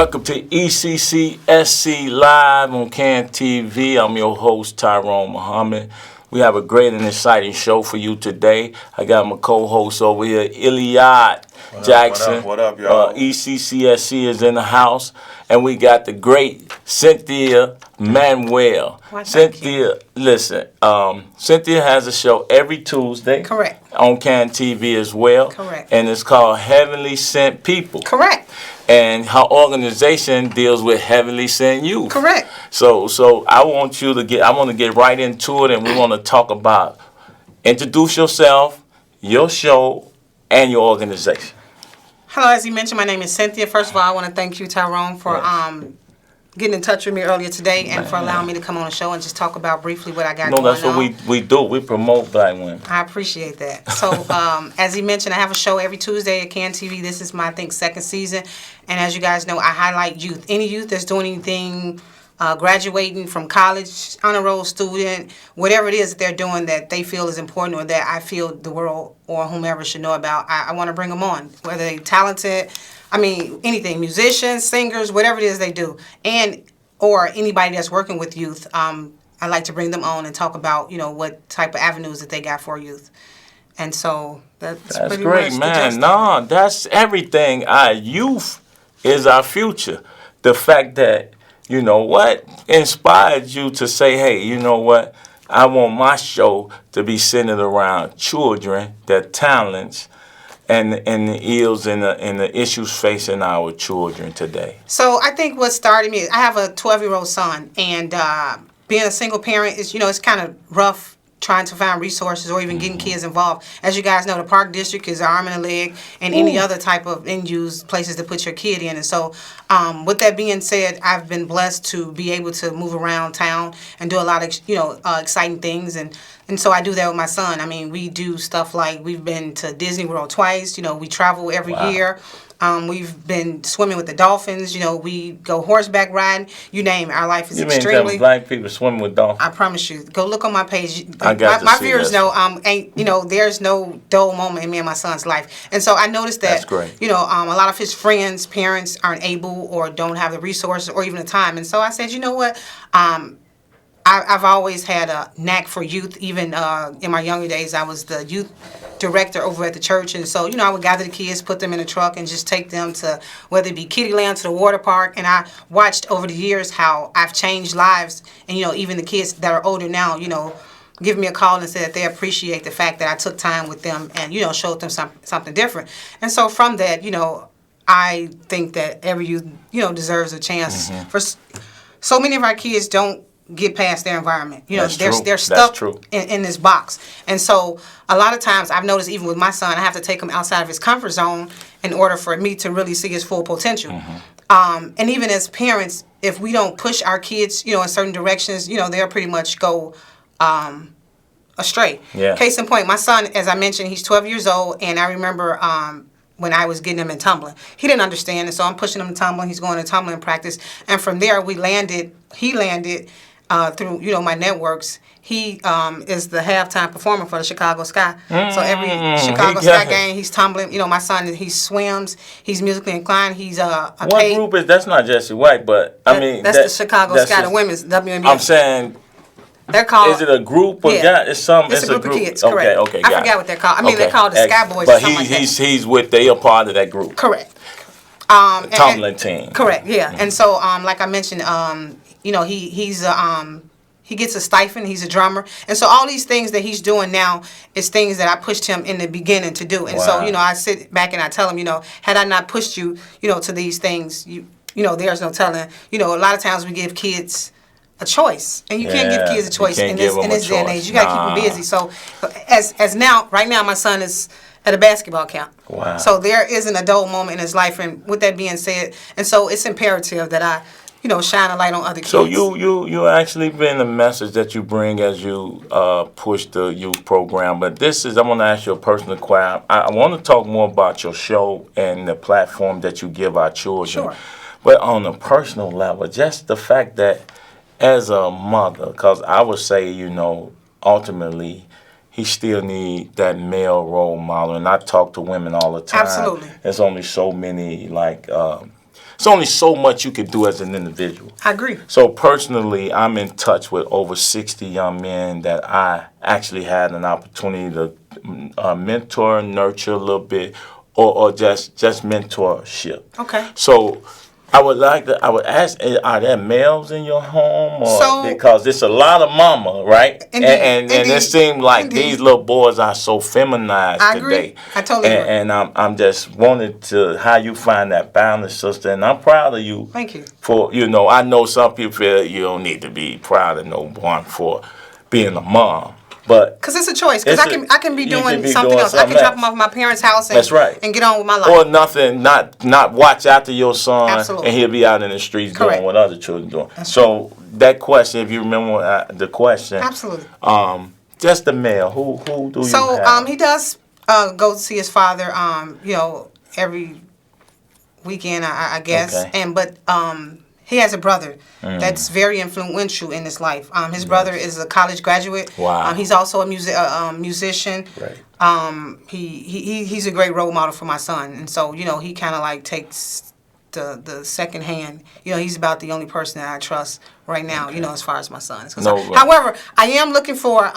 Welcome to ECCSC Live on CAN TV. I'm your host, Tyrone Muhammad. We have a great and exciting show for you today. I got my co-host over here, Iliad Jackson. What up, y'all? ECCSC is in the house. And we got the great Cynthia Manuel. Cynthia, listen, Cynthia has a show every Tuesday. Correct. On CAN TV as well. Correct. And it's called Heavenly Sent People. Correct. And her organization deals with heavenly sent youth. Correct. So I want to get right into it, and we want to talk about introduce yourself, your show, and your organization. Hello, as you mentioned, my name is Cynthia. First of all, I want to thank you, Tyrone, for getting in touch with me earlier today and for allowing me to come on the show and just talk about briefly what I got going on. No, that's what we do. We promote black women. I appreciate that. So, as he mentioned, I have a show every Tuesday at CAN TV. This is my, I think, second season. And as you guys know, I highlight youth. Any youth that's doing anything, graduating from college, honor roll student, whatever it is that they're doing that they feel is important or that I feel the world or whomever should know about, I want to bring them on. Whether they're talented, anything, musicians, singers, whatever it is they do, or anybody that's working with youth, I like to bring them on and talk about, what type of avenues that they got for youth. And so that's pretty great, much man. No, that's everything. Our youth is our future. The fact that, what inspired you to say, hey, you know what? I want my show to be centered around children, their talents, and the ills and the issues facing our children today. So I think what started me, I have a 12-year-old son, and being a single parent is, it's kind of rough trying to find resources or even getting kids involved. As you guys know, the Park District is an arm and a leg and any other type of end-use places to put your kid in. And so with that being said, I've been blessed to be able to move around town and do a lot of, exciting things. And so I do that with my son. We do stuff like we've been to Disney World twice. We travel every year. We've been swimming with the dolphins. We go horseback riding. You name it. Our life is extremely. You mean black people swimming with dolphins? I promise you. Go look on my page. I got my viewers know. There's no dull moment in me and my son's life. And so I noticed that. That's great. A lot of his friends, parents aren't able or don't have the resources or even the time. And so I said, you know what? I've always had a knack for youth. Even in my younger days, I was the youth director over at the church. And so, I would gather the kids, put them in a truck, and just take them to, whether it be Kittyland, to the water park. And I watched over the years how I've changed lives. And, even the kids that are older now, give me a call and say that they appreciate the fact that I took time with them and, showed them something different. And so from that, I think that every youth, deserves a chance. For so many of our kids don't get past their environment. They're stuck in this box. And so a lot of times I've noticed even with my son, I have to take him outside of his comfort zone in order for me to really see his full potential. And even as parents, if we don't push our kids, in certain directions, they'll pretty much go astray. Yeah. Case in point, my son, as I mentioned, he's 12 years old, and I remember when I was getting him in tumbling. He didn't understand, and so I'm pushing him to tumbling. He's going to tumbling practice. And from there, he landed through, my networks. He is the halftime performer for the Chicago Sky. So every Chicago Sky game, he's tumbling. My son, he swims. He's musically inclined. He's what group is that's not Jesse White, but that's the Chicago Sky, the women's WNBA. I'm saying. They're called. Is it a group of guys? It's a group of kids. Correct. Okay. I forgot what they're called. They're called the Sky Boys. But they are part of that group. Correct. Tumbling team. Correct. Yeah. And so, like I mentioned, he gets a stipend. He's a drummer, and so all these things that he's doing now is things that I pushed him in the beginning to do. And so, I sit back and I tell him, had I not pushed you, to these things, there's no telling. A lot of times we give kids a choice, and you can't give kids a choice in this day and age. You got to keep them busy. So, right now, my son is at a basketball camp. Wow. So there is an adult moment in his life, and with that being said, and so it's imperative that I, shine a light on other kids. So you actually been the message that you bring as you push the youth program. But I want to ask you a personal question. I want to talk more about your show and the platform that you give our children. Sure. But on a personal level, just the fact that as a mother, because I would say, ultimately, he still need that male role model. And I talk to women all the time. Absolutely. There's only so many, It's only so much you can do as an individual. I agree. So personally, I'm in touch with over 60 young men that I actually had an opportunity to mentor, nurture a little bit, or just mentorship. Okay. So I would ask, are there males in your home? Or So- because it's a lot of mama, right? Indeed, And it indeed, seems like indeed. these little boys are so feminized I agree. today. I totally agree. And I'm just wanted to how you find that balance, sister. And I'm proud of you. Thank you. For I know some people feel you don't need to be proud of no one for being a mom. But Because it's a choice. Because I can be you doing can be something doing else. I can drop something him off at my parents' house and, That's right. and get on with my life. or nothing, not watch after your son, Absolutely. and he'll be out in the streets Correct. doing what other children doing. That's So that question, if you remember the question, Absolutely. just the male. Who do you So have? he does go see his father. Every weekend, I guess. Okay. But he has a brother that's very influential in his life. His brother is a college graduate. Wow. He's also a musician. Right. He's a great role model for my son, and so he kind of like takes the second hand. He's about the only person that I trust right now. As far as my son is concerned. No, However, I am looking for,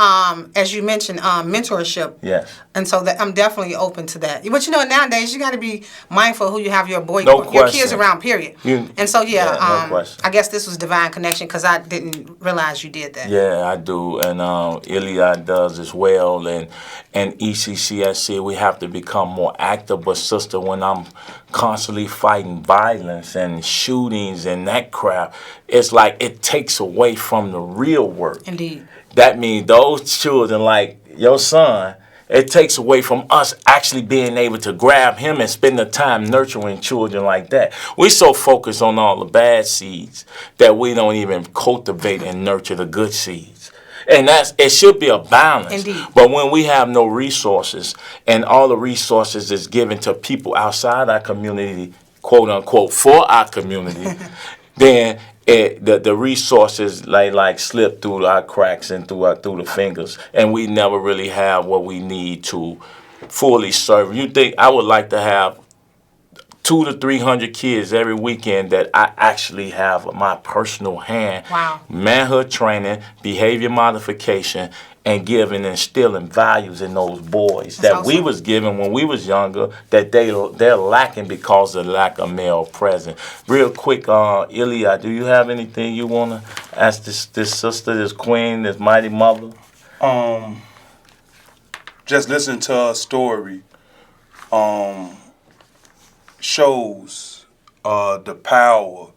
as you mentioned, mentorship. Yes. And so that I'm definitely open to that. But nowadays you got to be mindful who you have your No your kids question. around. Period. And so no question. I guess this was divine connection because I didn't realize you did that. Yeah, I do, and Iliad does as well, and ECCSC. We have to become more active. But sister, when I'm constantly fighting violence and shootings and that crap, it's like it takes away from the real work. Indeed. That means those children, like your son, it takes away from us actually being able to grab him and spend the time nurturing children like that. We so focused on all the bad seeds that we don't even cultivate and nurture the good seeds. And it should be a balance. Indeed. But when we have no resources and all the resources is given to people outside our community, quote unquote, for our community, then the resources like slip through our cracks and through the fingers, and we never really have what we need to fully serve. You think I would like to have 200 to 300 kids every weekend that I actually have my personal hand, Wow. manhood training, behavior modification, and giving and instilling values in those boys That's that we awesome. was given when we was younger that they're lacking because of the lack of male presence. Real quick, Ilya, do you have anything you want to ask this sister, this queen, this mighty mother? Just listen to her story. Shows the power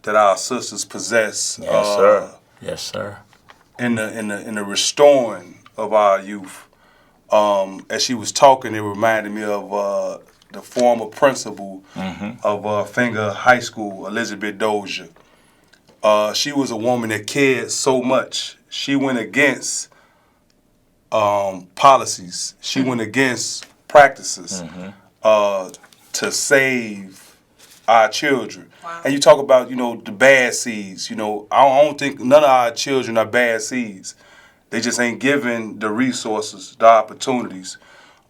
that our sisters possess. Yes, sir. Yes, sir. In the restoring of our youth. As she was talking, it reminded me of the former principal of Finger High School, Elizabeth Dozier. She was a woman that cared so much. She went against policies. She went against practices to save our children. Wow. And you talk about, the bad seeds. I don't think none of our children are bad seeds. They just ain't given the resources, the opportunities.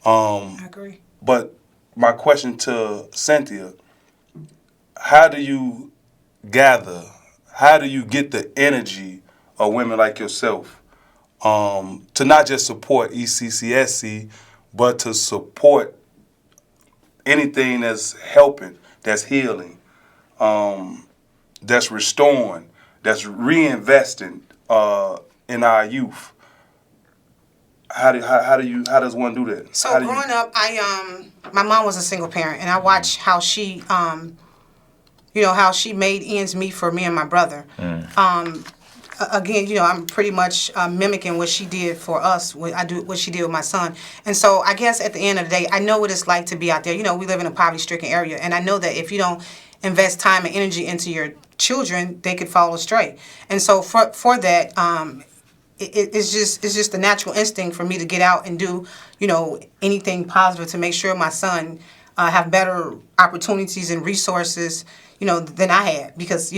I agree. But my question to Cynthia, how do you get the energy of women like yourself to not just support ECCSC, but to support anything that's helping, that's healing, that's restoring, that's reinvesting in our youth? How does one do that? So growing up, my mom was a single parent, and I watched how she, how she made ends meet for me and my brother. Again, I'm pretty much mimicking what she did for us. What she did with my son, and so I guess at the end of the day, I know what it's like to be out there. We live in a poverty-stricken area, and I know that if you don't invest time and energy into your children, they could fall astray. And so for that, it's just a natural instinct for me to get out and do, anything positive to make sure my son have better opportunities and resources, than I had. Because,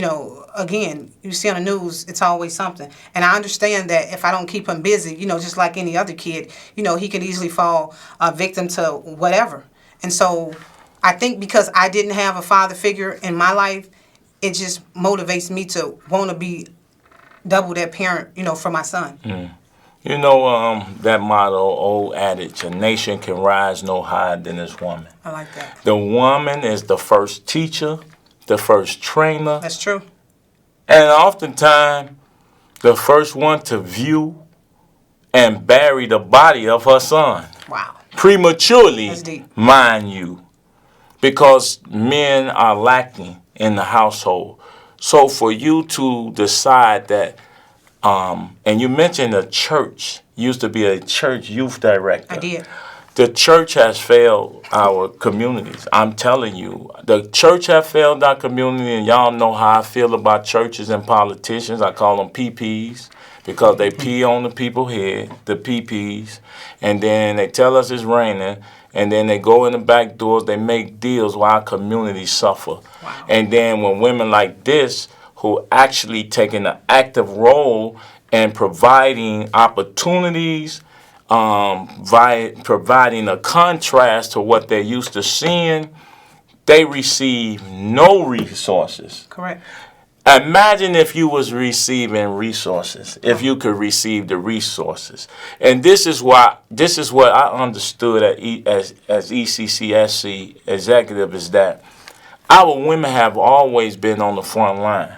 again, you see on the news, it's always something. And I understand that if I don't keep him busy, just like any other kid, he can easily fall victim to whatever. And so I think because I didn't have a father figure in my life, it just motivates me to want to be double that parent, for my son. That motto, old adage, a nation can rise no higher than its woman. I like that. The woman is the first teacher, the first trainer, That's true. and oftentimes the first one to view and bury the body of her son. Wow. Prematurely, That's deep. mind you, because men are lacking in the household. So for you to decide that, and you mentioned the church, used to be a church youth director. I did. The church has failed our communities. I'm telling you, the church has failed our community, and y'all know how I feel about churches and politicians. I call them PPs because they pee on the people's head, the PPs, and then they tell us it's raining, and then they go in the back doors, they make deals while our communities suffer. Wow. And then when women like this, who actually taking an active role in providing opportunities, providing a contrast to what they're used to seeing, they receive no resources. Correct. Imagine if you was receiving resources, if you could receive the resources. And this is what I understood as ECCSC executive, is that our women have always been on the front line.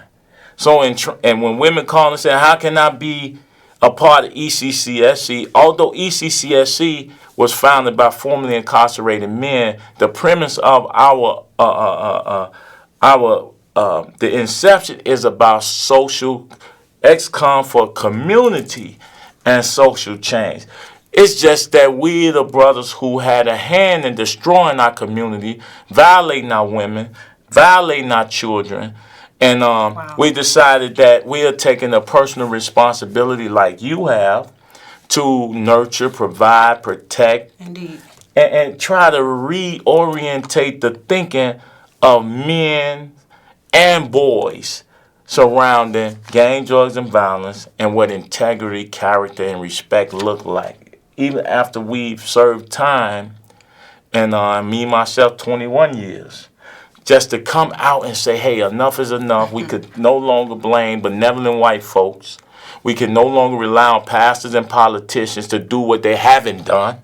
So and when women call and say, how can I be a part of ECCSC? Although ECCSC was founded by formerly incarcerated men, the premise of the inception is about social excom for community and social change. It's just that we, the brothers who had a hand in destroying our community, violating our women, violating our children, and we decided that we are taking a personal responsibility like you have to nurture, provide, protect, Indeed. and try to reorientate the thinking of men and boys surrounding gang, drugs, and violence, and what integrity, character, and respect look like. Even after we've served time, and me, myself, 21 years. Just to come out and say, hey, enough is enough. We could no longer blame benevolent white folks. We can no longer rely on pastors and politicians to do what they haven't done.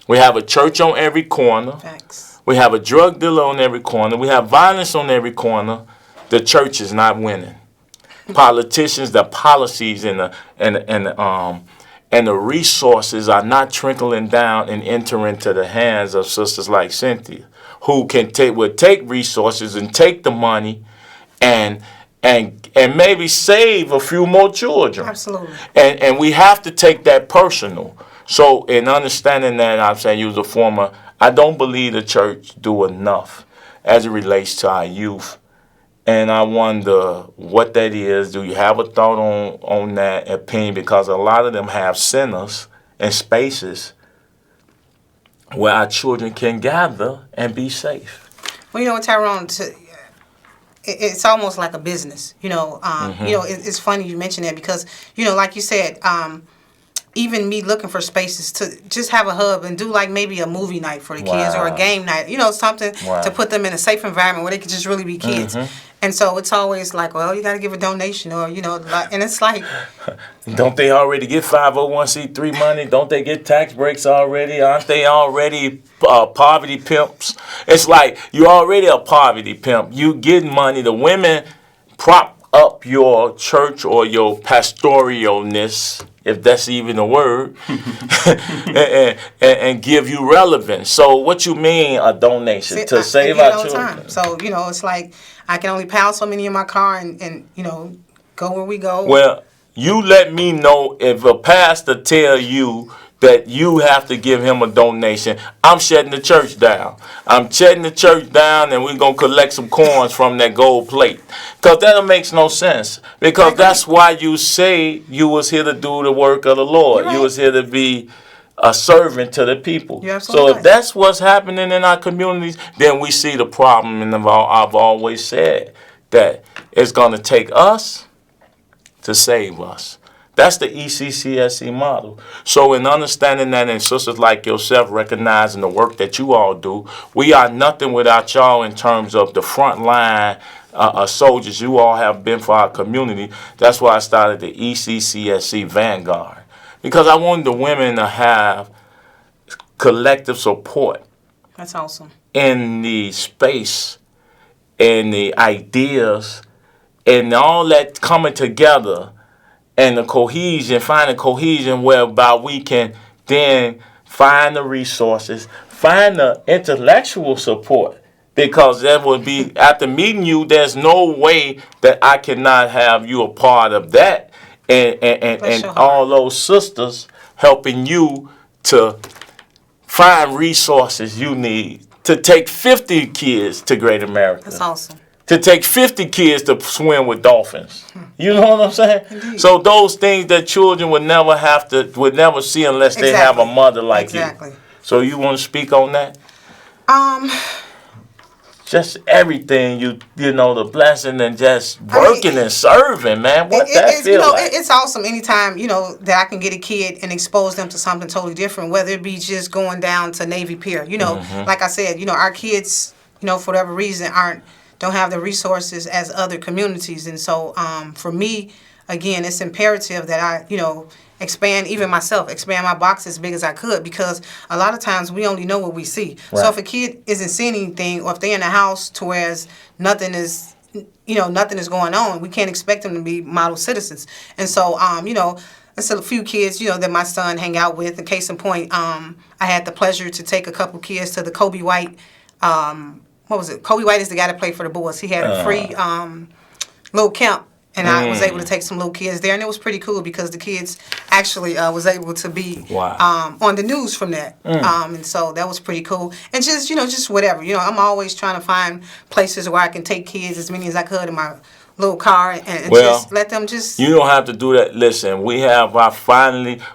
We have a church on every corner. Facts. We have a drug dealer on every corner. We have violence on every corner. The church is not winning. Politicians, the policies and the resources are not trickling down and entering into the hands of sisters like Cynthia, who would take resources and take the money and maybe save a few more children. Absolutely. And we have to take that personal. So in understanding that, I'm saying you was a former, I don't believe the church do enough as it relates to our youth. And I wonder what that is. Do you have a thought on that opinion? Because a lot of them have centers and spaces where our children can gather and be safe. Well, Tyrone, it's almost like a business. It's funny you mention that because, like you said, even me looking for spaces to just have a hub and do like maybe a movie night for the kids or a game night, something to put them in a safe environment where they can just really be kids. And so it's always like, well, you got to give a donation or, and it's like. Don't they already get 501c3 money? Don't they get tax breaks already? Aren't they already poverty pimps? It's like you're already a poverty pimp. You get money. The women prop up your church or your pastoralness, if that's even a word, and give you relevance. So what you mean a donation to save our children? So, it's like I can only pound so many in my car and go where we go. Well, you let me know if a pastor tell you that you have to give him a donation. I'm shutting the church down. I'm shutting the church down, and we're going to collect some coins from that gold plate. Because that makes no sense. Because that's why you say you was here to do the work of the Lord. Right. You was here to be a servant to the people. So if that's what's happening in our communities, then we see the problem. And I've always said that it's going to take us to save us. That's the ECCSC model. So in understanding that, and sisters like yourself recognizing the work that you all do, we are nothing without y'all in terms of the front line soldiers you all have been for our community. That's why I started the ECCSC Vanguard. Because I wanted the women to have collective support. That's awesome. In the space and the ideas and all that coming together and the cohesion, finding cohesion whereby we can then find the resources, find the intellectual support. Because that would be, after meeting you, there's no way that I cannot have you a part of that. And all those sisters helping you to find resources you need to take 50 kids to Great America. That's awesome. To take 50 kids to swim with dolphins. You know what I'm saying? Indeed. So those things that children would never see unless they have a mother like you. So you want to speak on that? Just everything, you know, the blessing and just working and serving, man. What that feel like? It's awesome anytime, you know, that I can get a kid and expose them to something totally different, whether it be just going down to Navy Pier. You know, like I said, you know, our kids, you know, for whatever reason don't have the resources as other communities. And so for me, again, it's imperative that I, you know, expand my box as big as I could, because a lot of times we only know what we see. Right. So if a kid isn't seeing anything, or if they're in a house to where nothing is going on, we can't expect them to be model citizens. And so, you know, there's a few kids, you know, that my son hang out with. In case in point, I had the pleasure to take a couple kids to the Kobe White. What was it? Kobe White is the guy that played for the Bulls. He had a free little camp. And I was able to take some little kids there, and it was pretty cool because the kids actually was able to be on the news from that. And so that was pretty cool. And just, you know, just whatever. You know, I'm always trying to find places where I can take kids, as many as I could, in my little car, and just let them just... You don't have to do that. Listen, we have our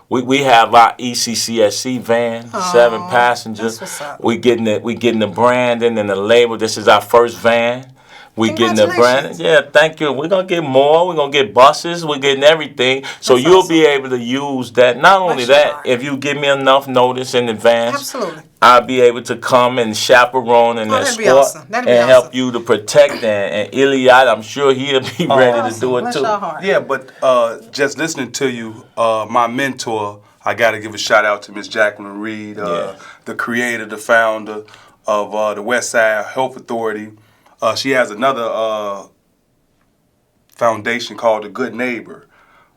we have our ECCSC van, 7 passengers. That's what's up. We getting the branding and the label. This is our first van. We getting the brand. Yeah, thank you. We're going to get more. We're going to get buses. We're getting everything. So that's you'll be able to use that. Not only that, if you give me enough notice in advance, absolutely, I'll be able to come and chaperone and escort awesome. And help you to protect. And Iliad, I'm sure he'll be ready to do it too. Yeah, but just listening to you, my mentor, I got to give a shout out to Miss Jacqueline Reed, the creator, the founder of the West Side Health Authority. She has another foundation called the Good Neighbor.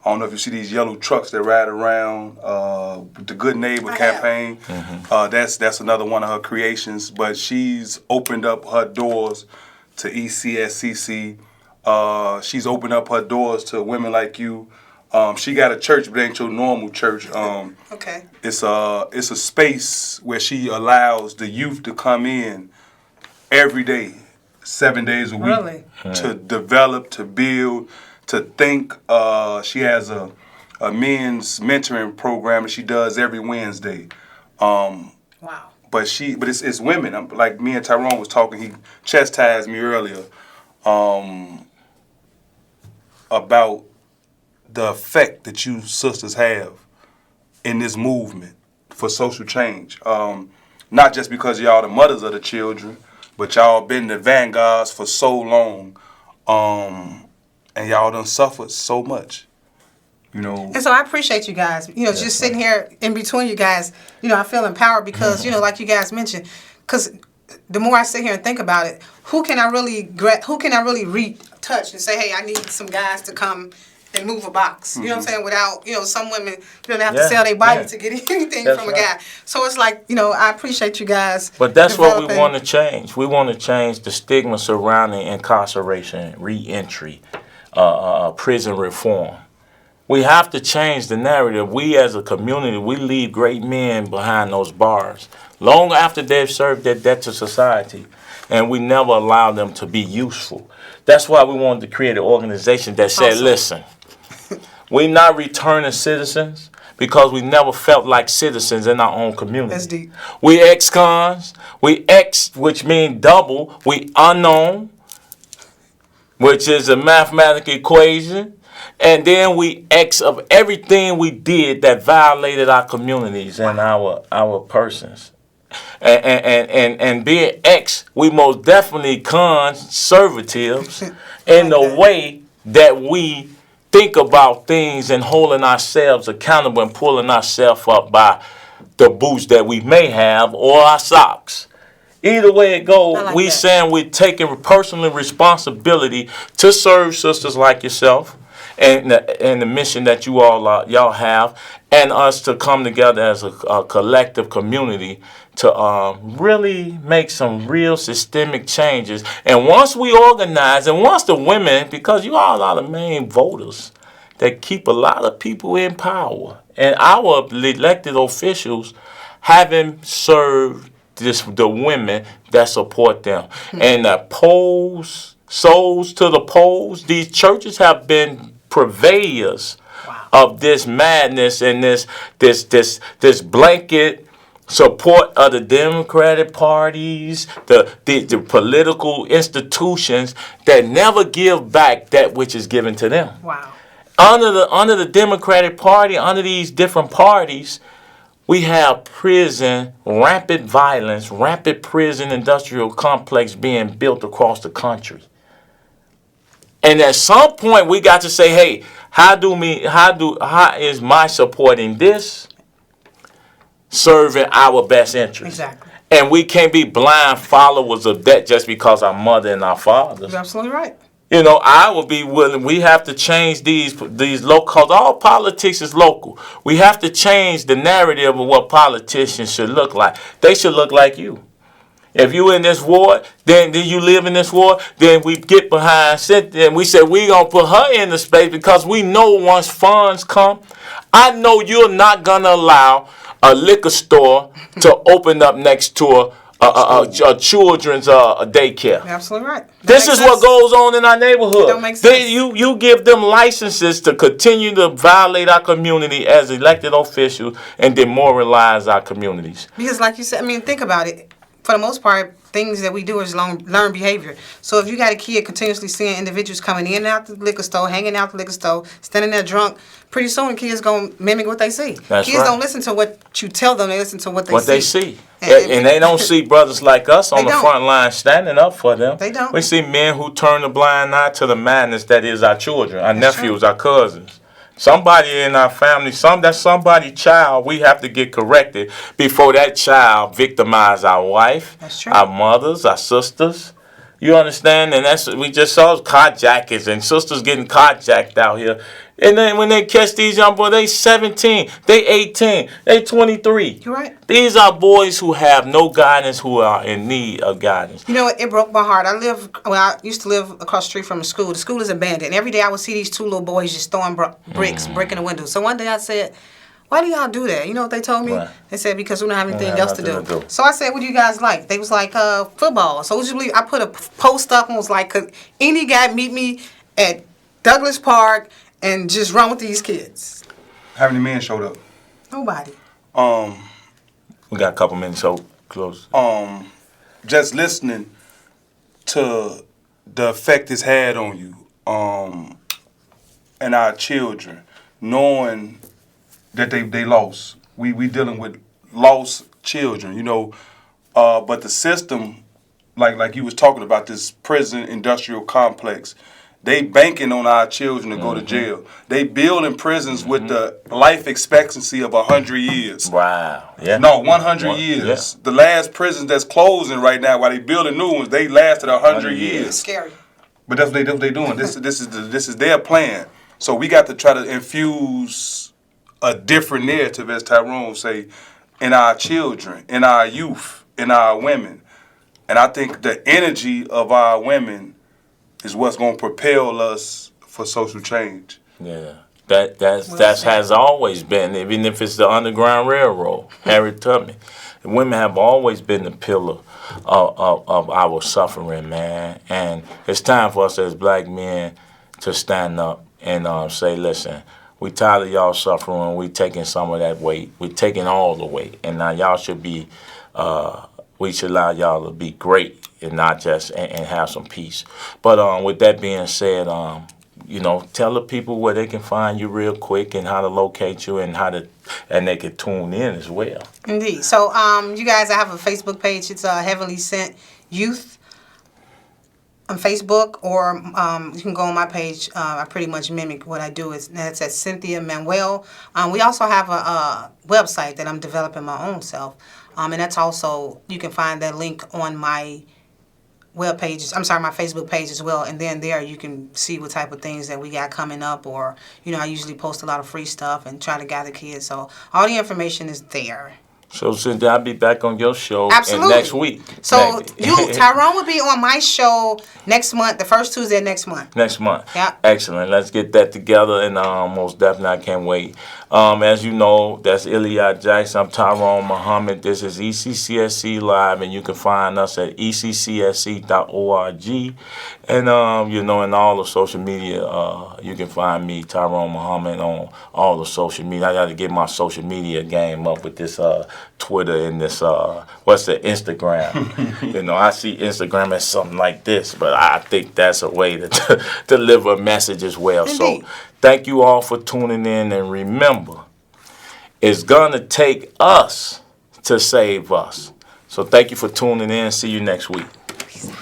I don't know if you see these yellow trucks that ride around, the Good Neighbor campaign. That's another one of her creations. But she's opened up her doors to ECSCC. She's opened up her doors to women like you. She got a church, but it ain't your normal church. Okay. It's a space where she allows the youth to come in every day. 7 days a week. Really? To develop, to build, to think. She has a men's mentoring program that she does every Wednesday. Wow. But it's women. Like me and Tyrone was talking, he chastised me earlier about the effect that you sisters have in this movement for social change. Not just because y'all the mothers of the children, but y'all been the vanguards for so long, and y'all done suffered so much, you know. And so I appreciate you guys. You know, just sitting here in between you guys, you know, I feel empowered because, you know, like you guys mentioned, because the more I sit here and think about it, who can I really touch and say, hey, I need some guys to come and move a box. You know what I'm saying? Without, you know, some women, you don't have to sell their body to get anything from a guy. So it's like, you know, I appreciate you guys. But that's what we want to change. We want to change the stigma surrounding incarceration, re-entry, prison reform. We have to change the narrative. We as a community, we leave great men behind those bars long after they've served their debt to society. And we never allow them to be useful. That's why we wanted to create an organization that said, listen, we're not returning citizens because we never felt like citizens in our own community. That's deep. We ex-cons. We ex, which means double. We unknown, which is a mathematical equation. And then we X of everything we did that violated our communities and our persons. And being X, we most definitely conservatives in the way that we think about things and holding ourselves accountable and pulling ourselves up by the boots that we may have or our socks. Either way it goes, like we that. saying we're taking personal responsibility to serve sisters like yourself and the mission that you all y'all have, and us to come together as a collective community to really make some real systemic changes. And once we organize, and once the women, because you all are the main voters that keep a lot of people in power, and our elected officials haven't served the women that support them. And the polls, souls to the polls, these churches have been purveyors of this madness and this blanket support of the Democratic parties, the political institutions that never give back that which is given to them. Wow. Under the Democratic Party, under these different parties, we have prison, rampant violence, rampant prison industrial complex being built across the country. And at some point we got to say, hey, how is my supporting this serving our best interest? Exactly. And we can't be blind followers of that just because our mother and our fathers. You're absolutely right. You know, I would be willing. We have to change these local, because all politics is local. We have to change the narrative of what politicians should look like. They should look like you. If you in this ward, then you live in this ward, then we get behind Cynthia and we say we gonna put her in the space because we know once funds come, I know you're not gonna allow a liquor store to open up next to a children's daycare. Absolutely right. This is what goes on in our neighborhood. Don't make sense. You give them licenses to continue to violate our community as elected officials and demoralize our communities. Because like you said, I mean, think about it. For the most part, things that we do is learn behavior. So if you got a kid continuously seeing individuals coming in and out the liquor store, hanging out the liquor store, standing there drunk, pretty soon kids going to mimic what they see. That's kids right. don't listen to what you tell them, they listen to what they see. What they see. And And they don't see brothers like us on the don't. front line standing up for them. They don't. We see men who turn a blind eye to the madness that is our children, our That's nephews, our cousins. Somebody in our family, that's somebody's child, we have to get corrected before that child victimize our wife, That's true. our mothers, our sisters. You understand? And we just saw carjackers and sisters getting carjacked out here. And then when they catch these young boys, they 17, they 18, they 23. You're right. These are boys who have no guidance, who are in need of guidance. You know what? It broke my heart. I used to live across the street from a school. The school is abandoned. And every day I would see these two little boys just throwing bricks, breaking the windows. So one day I said, why do y'all do that? You know what they told me? What? They said, because we don't have anything have else to nothing do. to do. So I said, what do you guys like? They was like, football. So would you believe I put a post up and was like, could any guy meet me at Douglas Park and just run with these kids? How many men showed up? Nobody. We got a couple minutes, so close. Just listening to the effect it's had on you, and our children, knowing that they lost. We dealing with lost children, you know. But the system, like you was talking about, this prison industrial complex, they banking on our children to go to jail. They building prisons with the life expectancy of 100 years. Wow. Yeah. No, 100 years. Yeah. The last prison that's closing right now, while they building new ones, they lasted 100 It's years. scary. But that's what they doing. This is their plan. So we got to try to infuse a different narrative, as Tyrone say, in our children, in our youth, in our women. And I think the energy of our women is what's going to propel us for social change. Yeah. That has always been, even if it's the Underground Railroad, Harriet Tubman. Women have always been the pillar of our suffering, man. And it's time for us as black men to stand up and say, listen, we tired of y'all suffering. We taking some of that weight. We taking all the weight. And now y'all should be, we should allow y'all to be great and not just, and have some peace. But with that being said, tell the people where they can find you real quick and how to locate you and and they can tune in as well. Indeed. So, you guys, I have a Facebook page. It's Heavenly Sent Youth on Facebook, or you can go on my page. I pretty much mimic what I do. That's at Cynthia Manuel. We also have a website that I'm developing my own self, and that's also, you can find that link on my my Facebook page as well. And then there you can see what type of things that we got coming up, or I usually post a lot of free stuff and try to gather kids. So all the information is there. So, Cynthia, I'll be back on your show next week. So, Tyrone will be on my show next month, the first Tuesday of next month. Next month. Yeah. Excellent. Let's get that together, and most definitely I can't wait. As you know, that's Iliad Jackson. I'm Tyrone Muhammad. This is ECCSC Live, and you can find us at ECCSC.org. And, in all the social media, you can find me, Tyrone Muhammad, on all the social media. I got to get my social media game up with this Twitter and this, Instagram. I see Instagram as something like this, but I think that's a way to deliver a message as well. Indeed. So thank you all for tuning in, and remember, it's going to take us to save us. So thank you for tuning in. See you next week. Peace out.